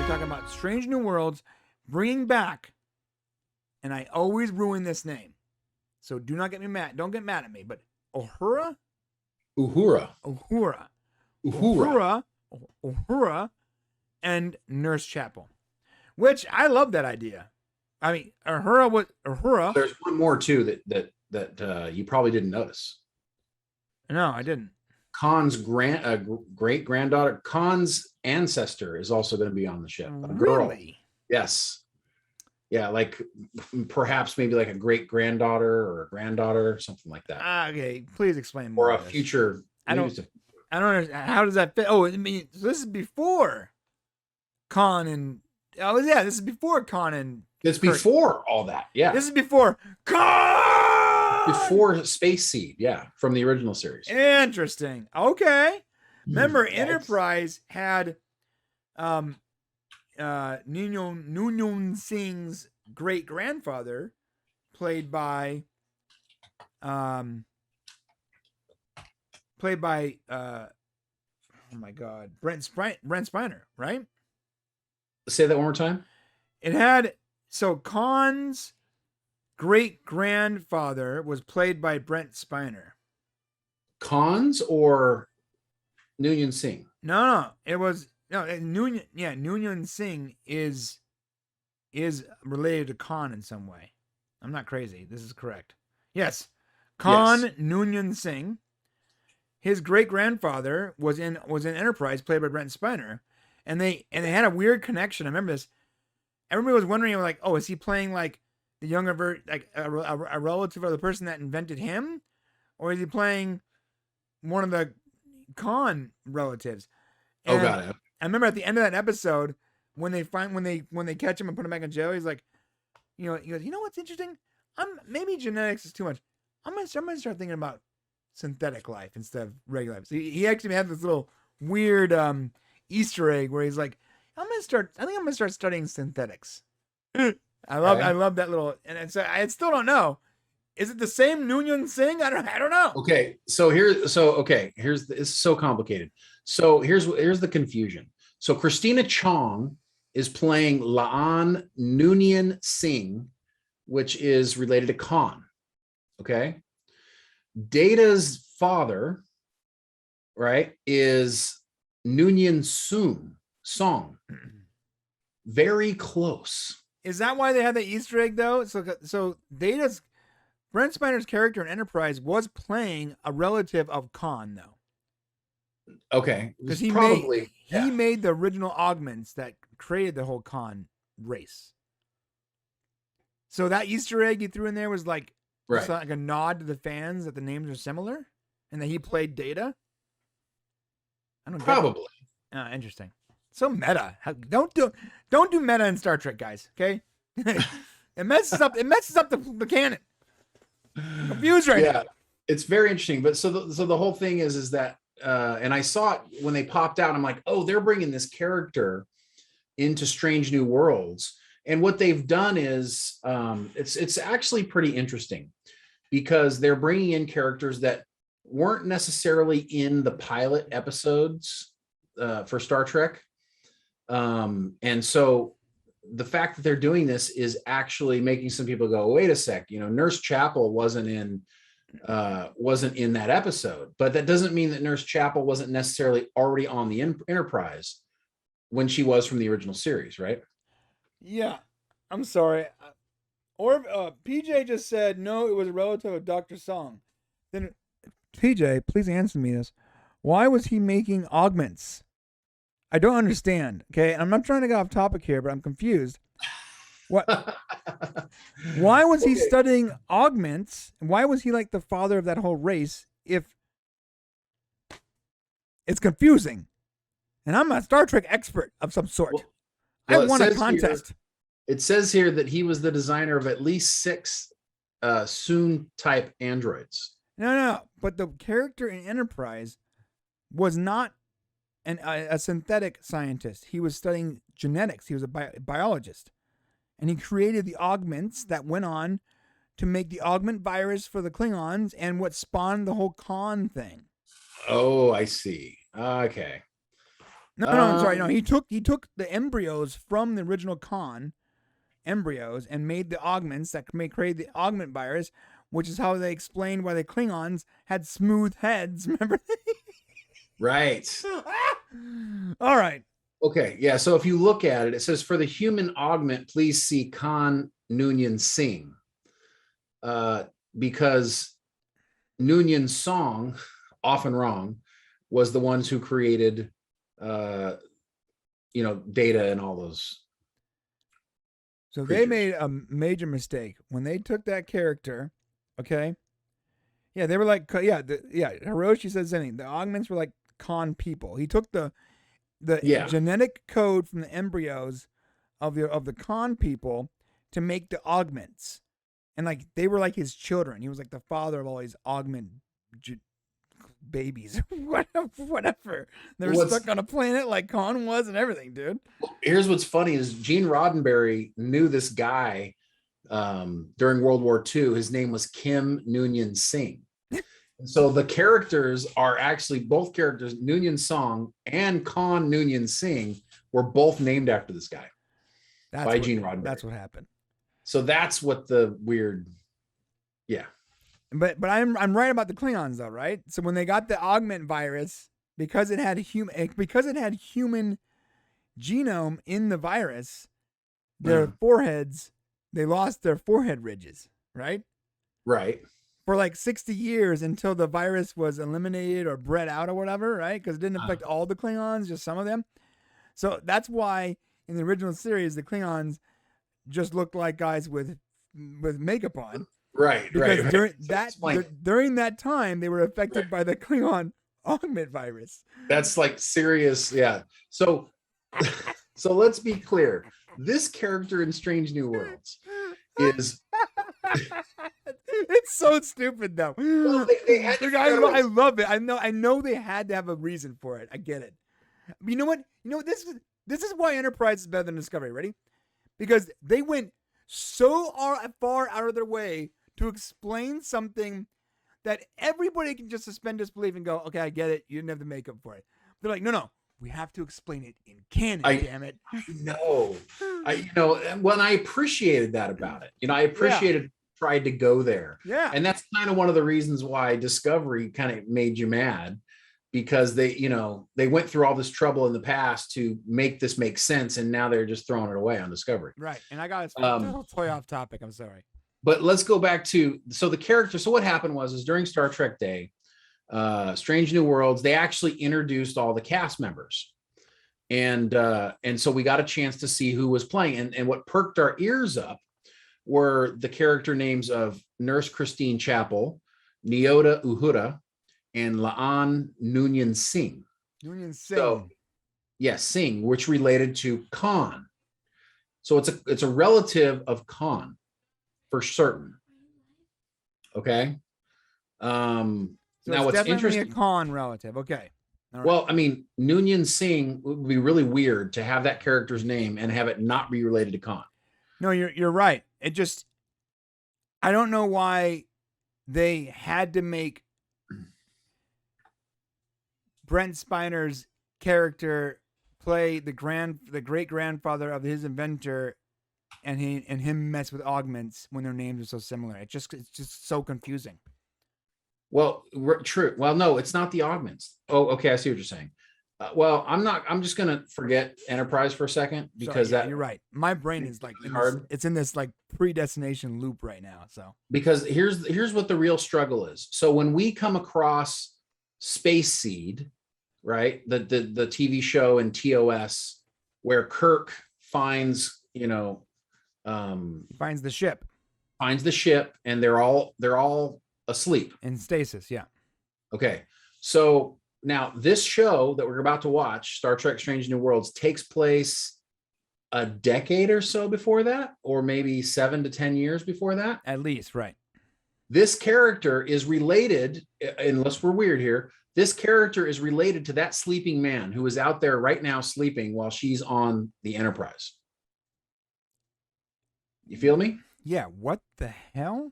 talking about Strange New Worlds, bringing back, and I always ruin this name, so do not get me mad. Don't get mad at me, but Uhura, Uhura. Uhura, Uhura. Uhura, Uhura, and Nurse Chapel, which I love that idea. I mean, Uhura. There's one more too that you probably didn't notice. No, I didn't. Khan's great granddaughter, Khan's ancestor is also going to be on the ship. A girl. Really? Yes. Yeah, like perhaps maybe like a great granddaughter or a granddaughter, something like that. Okay, please explain more. Or a of this. future. I don't understand. How does that fit? Oh, I mean, so this is before Khan and. Oh yeah, this is before Khan and. It's before all that. Yeah. This is before Khan. Before Space Seed, yeah, from the original series. Interesting. Okay. Remember, Enterprise had Noonien Singh's great grandfather, played by oh my god, Brent Spiner, right? Say that one more time. It had Khan's great grandfather was played by Brent Spiner. Khan's or Noonien Singh? No, it was Noonien. Yeah, Noonien Singh is related to Khan in some way. I'm not crazy. This is correct. Yes, Khan Noonien Singh. His great grandfather was in Enterprise, played by Brent Spiner, and they had a weird connection. I remember this. Everybody was wondering, like, oh, is he playing like the younger like a relative of the person that invented him, or is he playing one of the Khan relatives? And got it. I remember at the end of that episode when they catch him and put him back in jail, he's like, he goes, you know what's interesting? Maybe genetics is too much. I'm gonna start thinking about synthetic life instead of regular life. So he actually had this little weird Easter egg where he's like, I think I'm gonna start studying synthetics. I love that little, and so I still don't know. Is it the same Noonien Singh? I don't know. Okay, it's so complicated. So here's the confusion. So Christina Chong is playing Laan Noonien Singh, which is related to Khan. Okay. Data's father, right, is Noonien Song. Very close. Is that why they had the Easter egg though? So Data's Brent Spiner's character in Enterprise was playing a relative of Khan though. Okay, because he made the original augments that created the whole Khan race. So that Easter egg you threw in there was like, like a nod to the fans that the names are similar, and that he played Data. I don't probably. Interesting. So meta. Don't do meta in Star Trek, guys. Okay, it messes up the canon. I'm confused right now. It's very interesting. But so the whole thing is that, and I saw it when they popped out. I'm like, oh, they're bringing this character into Strange New Worlds, and what they've done is it's actually pretty interesting because they're bringing in characters that weren't necessarily in the pilot episodes for Star Trek. And so the fact that they're doing this is actually making some people go, wait a sec, Nurse Chapel wasn't in that episode, but that doesn't mean that Nurse Chapel wasn't necessarily already on the Enterprise when she was from the original series, right? Yeah. I'm sorry. Or PJ just said, no, it was a relative of Dr. Song. Then PJ, please answer me this. Why was he making augments? I don't understand. Okay, I'm not trying to get off topic here, but I'm confused. What? Why was he studying augments? Why was he like the father of that whole race? If it's confusing, and I'm a Star Trek expert of some sort. I won a contest. It says here that he was the designer of at least 6 Soon type androids. No, but the character in Enterprise was not a synthetic scientist. He was studying genetics. He was a biologist. And he created the augments that went on to make the augment virus for the Klingons and what spawned the whole Khan thing. Oh, I see. Okay. No, no, I'm sorry. No, he took the embryos from the original Khan embryos and made the augments that may create the augment virus, which is how they explained why the Klingons had smooth heads. Remember? right. All right. Okay, yeah. So if you look at it, it says for the human augment, please see Khan Noonien Singh, because Noonien Song, often wrong, was the ones who created, uh, Data and all those So they creatures. made a major mistake when they took that character. Okay. Yeah, they were like, Hiroshi says anything. The augments were like Khan people. He took the Yeah. genetic code from the embryos of the Khan people to make the augments, and like they were like his children. He was like the father of all these augment babies, whatever. They were What's stuck on a planet like Khan was and everything, dude. Here's what's funny is Gene Roddenberry knew this guy during World War II. His name was Kim Noonien Singh. So the characters are actually both characters, Noonien Song and Khan Noonien Singh, were both named after this guy by Gene Roddenberry. That's what happened. So that's what the weird, yeah. But I'm right about the Klingons though, right? So when they got the augment virus, because it had human genome in the virus, their foreheads, they lost their forehead ridges, right? Right. For like 60 years until the virus was eliminated or bred out or whatever, right? Because it didn't affect all the Klingons, just some of them. So that's why in the original series, the Klingons just looked like guys with makeup on. Right. Because Right. during that time, they were affected by the Klingon augment virus. That's like serious. Yeah. So let's be clear. This character in Strange New Worlds is It's so stupid though. well, they had to I love it. I know they had to have a reason for it. I get it. But you know what? This is why Enterprise is better than Discovery. Ready? Because they went so far out of their way to explain something that everybody can just suspend disbelief and go, okay, I get it. You didn't have the makeup for it. They're like, no, we have to explain it in canon. Damn it! No, when I appreciated that about it. I appreciated tried to go there. Yeah, and that's kind of one of the reasons why Discovery kind of made you mad, because they went through all this trouble in the past to make this make sense, and now they're just throwing it away on Discovery. Right. And I got to toy off topic. I'm sorry. But let's go back to the character. So what happened was during Star Trek Day, Strange New Worlds, they actually introduced all the cast members, and so we got a chance to see who was playing, and what perked our ears up were the character names of Nurse Christine Chapel, Nyota Uhura, and Laan Noonien Singh. Noonien Singh. So, yes, Singh, which related to Khan. So it's a relative of Khan for certain. Okay. So now it's what's interesting? A Khan relative. Okay. Right. Well, I mean, Noonien Singh would be really weird to have that character's name and have it not be related to Khan. No, you're right. It just, I don't know why they had to make Brent Spiner's character play the great grandfather of his inventor, and him mess with augments when their names are so similar. It's just so confusing. Well, true. Well, no, it's not the augments. Oh, okay, I see what you're saying. Well, I'm just gonna forget Enterprise for a second, because you're right. My brain is like hard. It's in this like predestination loop right now. So because here's what the real struggle is. So when we come across Space Seed, right, the TV show in TOS, where Kirk finds finds the ship, and they're all asleep in stasis. Yeah. Okay, so now this show that we're about to watch, Star Trek Strange New Worlds, takes place a decade or so before that, or maybe 7 to 10 years before that, at least. Right. This character is related, unless we're weird here, this character is related to that sleeping man who is out there right now sleeping while she's on the Enterprise. You feel me? Yeah. What the hell?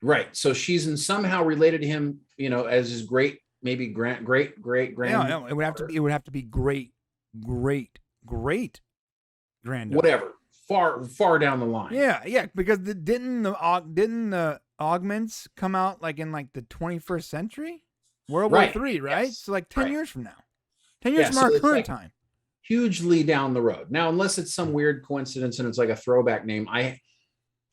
Right. So she's somehow related to him, as his great, maybe great grand. Yeah, no, it would have to be great great granddaughter. Whatever, far down the line. Yeah, because didn't the augments come out like in like the 21st century, World War Right. III, right? Yes. So like 10 Right. years from now, 10 years Yeah. from So our it's current like time. hugely down the road. Now, unless it's some weird coincidence and it's like a throwback name, I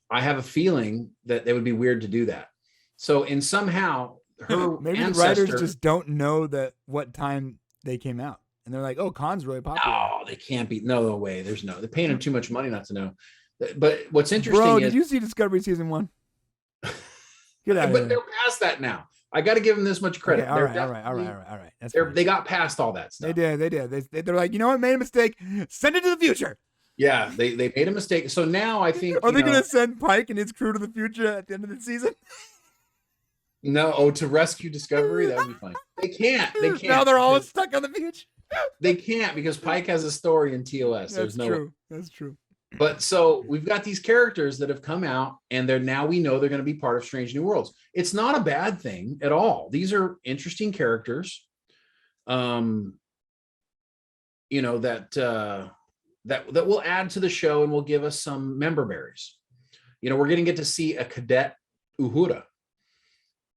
have a feeling that it would be weird to do that. So, in somehow her Maybe the writers ancestor. just don't know that what time they came out, and they're like, "Oh, Khan's really popular." Oh, they can't be. No way. There's no. They're paying them too much money not to know. But what's interesting Bro, is, did you see Discovery season 1? Get out of but here. they're past that now. I got to give them this much credit. Okay, all right. That's They got past all that stuff. They did. They're like, you know what, made a mistake. Send it to the future. Yeah, they made a mistake. So now I think Are they going to send Pike and his crew to the future at the end of the season? No, to rescue Discovery, that would be fine. They can't. Now they're all stuck on the future. They can't because Pike has a story in TOS. There's no true. That's true. But so we've got these characters that have come out, and we know they're going to be part of Strange New Worlds. It's not a bad thing at all. These are interesting characters. That will add to the show and will give us some member berries. We're going to get to see a cadet Uhura.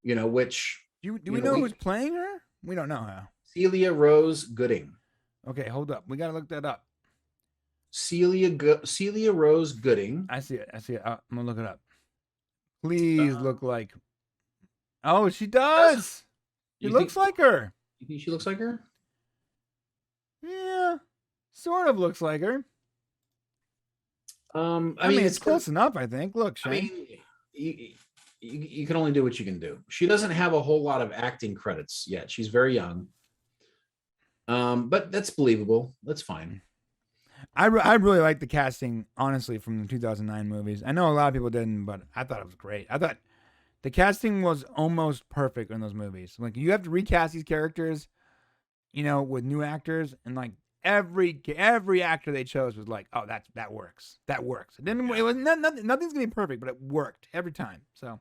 Which do we know who's playing her? We don't know how. Celia Rose Gooding. Okay, hold up. We got to look that up. Celia Rose Gooding. I see it. I'm gonna look it up. Please look like. Oh, she does. She looks like her. You think she looks like her? Yeah, sort of looks like her. I mean, it's close enough. I think. Look, Shane. I mean, you can only do what you can do. She doesn't have a whole lot of acting credits yet. She's very young. But that's believable. That's fine. I really like the casting, honestly, from the 2009 movies. I know a lot of people didn't, but I thought it was great. I thought the casting was almost perfect in those movies. Like, you have to recast these characters, with new actors, and like every actor they chose was like, oh, that works. That works. It was nothing's gonna be perfect, but it worked every time. So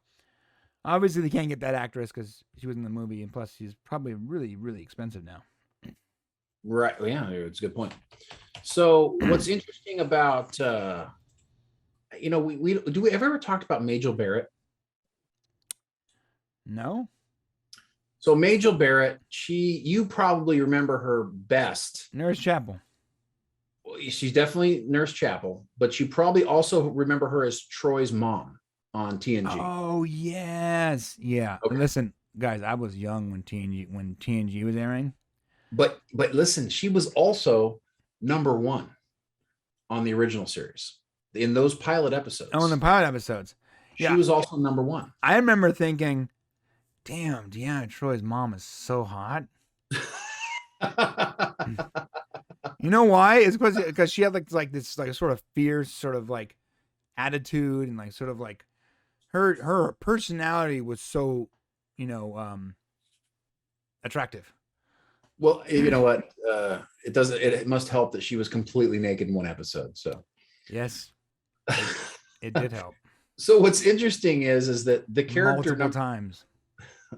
obviously they can't get that actress because she was in the movie, and plus she's probably really, really expensive now. Right. Yeah, it's a good point. So what's interesting about we ever talked about Majel Barrett? No. So Majel Barrett, you probably remember her best. Nurse Chapel. She's definitely Nurse Chapel, but you probably also remember her as Troy's mom on TNG. Oh yes, yeah. Okay. Listen, guys, I was young when TNG was airing. But listen, she was also number 1 on the original series in those pilot episodes. Oh, in the pilot episodes. She was also number 1. I remember thinking, damn, Deanna Troy's mom is so hot. You know why? It's because she had like this like sort of fierce sort of like attitude, and like sort of like her personality was so, attractive. Well, you know what? It must help that she was completely naked in one episode. So yes, it did help. So what's interesting is that the character multiple times.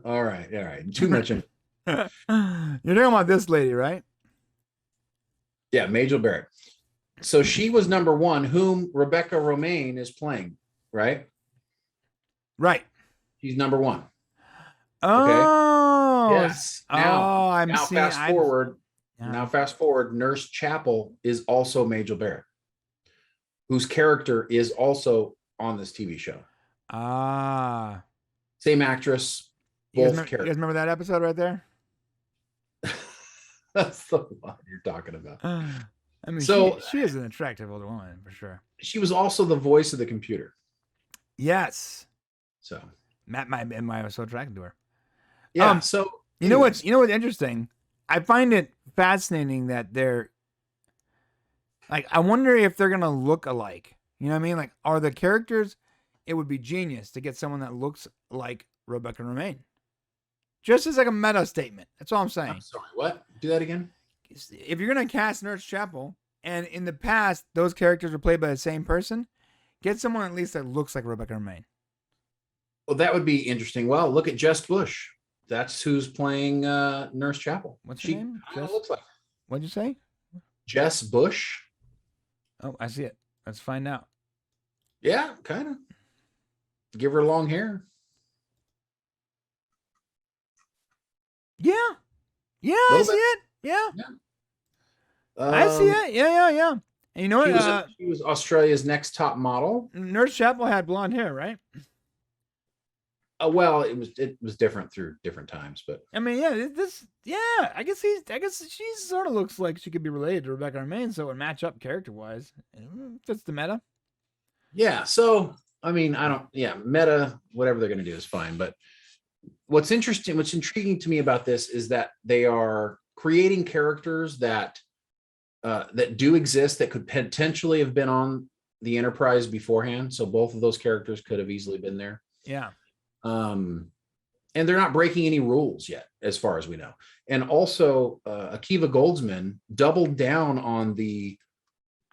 All right. Too much. You're talking about this lady, right? Yeah, Majel Barrett. So she was number 1, whom Rebecca Romaine is playing, right? Right. She's number 1. Oh, okay. Yes. Now fast forward. Nurse Chapel is also Majel Barrett, whose character is also on this TV show. Same actress. Both characters. You guys remember that episode right there? That's the one you're talking about. I mean, so she is an attractive older woman for sure. She was also the voice of the computer. Yes. So Matt was so attracted to her. Yeah. So you know what's interesting? I find it fascinating that they're like, I wonder if they're gonna look alike. You know what I mean? Like, are the characters? It would be genius to get someone that looks like Rebecca Romaine. Just as like a meta statement. That's all I'm saying. I'm sorry, what? Do that again. If you're going to cast Nurse Chapel, and in the past, those characters were played by the same person, get someone at least that looks like Rebecca Romaine. Well, that would be interesting. Well, look at Jess Bush. That's who's playing Nurse Chapel. What's her name? Looks like. What'd you say? Jess Bush. Oh, I see it. Let's find out. Yeah, kind of. Give her long hair. Yeah. Yeah, I see it. Yeah. I see it. Yeah. And you know what? She was Australia's next top model. Nurse Chapel had blonde hair, right? Well, it was different through different times, but I mean, I guess she sort of looks like she could be related to Rebecca Romaine, so it would match up character wise. Fits the meta. Yeah. So I mean, meta, whatever they're going to do is fine. But what's intriguing to me about this is that they are creating characters that do exist that could potentially have been on the Enterprise beforehand. So both of those characters could have easily been there. Yeah. And they're not breaking any rules yet, as far as we know. And also, Akiva Goldsman doubled down on the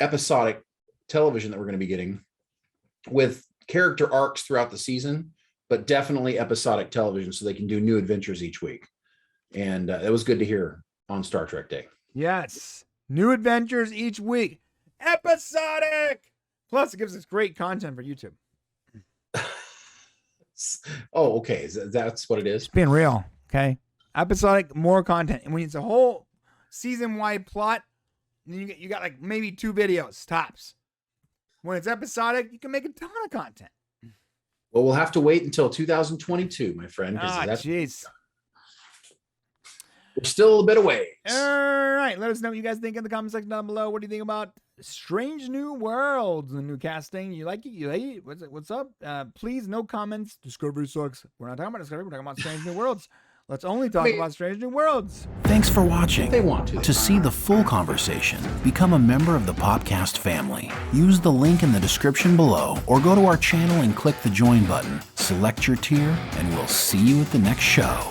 episodic television that we're going to be getting with character arcs throughout the season, but definitely episodic television so they can do new adventures each week. And it was good to hear on Star Trek Day. Yes. New adventures each week. Episodic! Plus, it gives us great content for YouTube. Oh, okay. That's what it is. It's being real, okay? Episodic, more content. And when it's a whole season-wide plot, you got like maybe 2 videos, tops. When it's episodic, you can make a ton of content. Well, we'll have to wait until 2022, my friend. Jeez. We're still a bit away. All right. Let us know what you guys think in the comment section down below. What do you think about Strange New Worlds, the new casting? You like it? You hate it? What's up? Please, no comments. Discovery sucks. We're not talking about Discovery. We're talking about Strange New Worlds. Let's only talk about Strange New Worlds. Thanks for watching. They want to. To see the full conversation, become a member of the Popcast family. Use the link in the description below or go to our channel and click the join button. Select your tier and we'll see you at the next show.